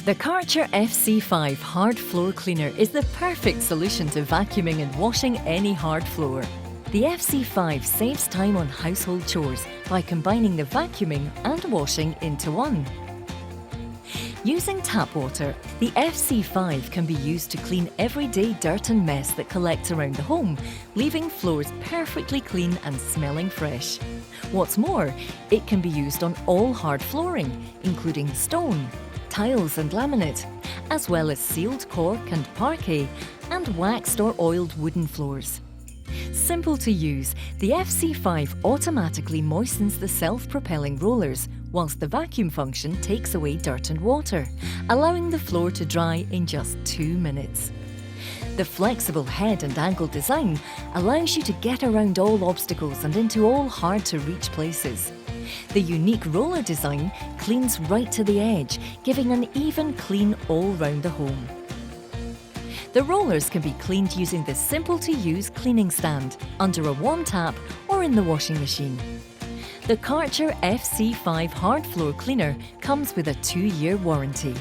The Karcher FC5 hard floor cleaner is the perfect solution to vacuuming and washing any hard floor. The FC5 saves time on household chores by combining the vacuuming and washing into one. Using tap water, the FC5 can be used to clean everyday dirt and mess that collects around the home, leaving floors perfectly clean and smelling fresh. What's more, it can be used on all hard flooring, including stone, tiles and laminate, as well as sealed cork and parquet, and waxed or oiled wooden floors. Simple to use, the FC5 automatically moistens the self-propelling rollers, whilst the vacuum function takes away dirt and water, allowing the floor to dry in just 2 minutes. The flexible head and angle design allows you to get around all obstacles and into all hard-to-reach places. The unique roller design cleans right to the edge, giving an even clean all round the home. The rollers can be cleaned using the simple-to-use cleaning stand, under a warm tap or in the washing machine. The Karcher FC5 hard floor cleaner comes with a 2-year warranty.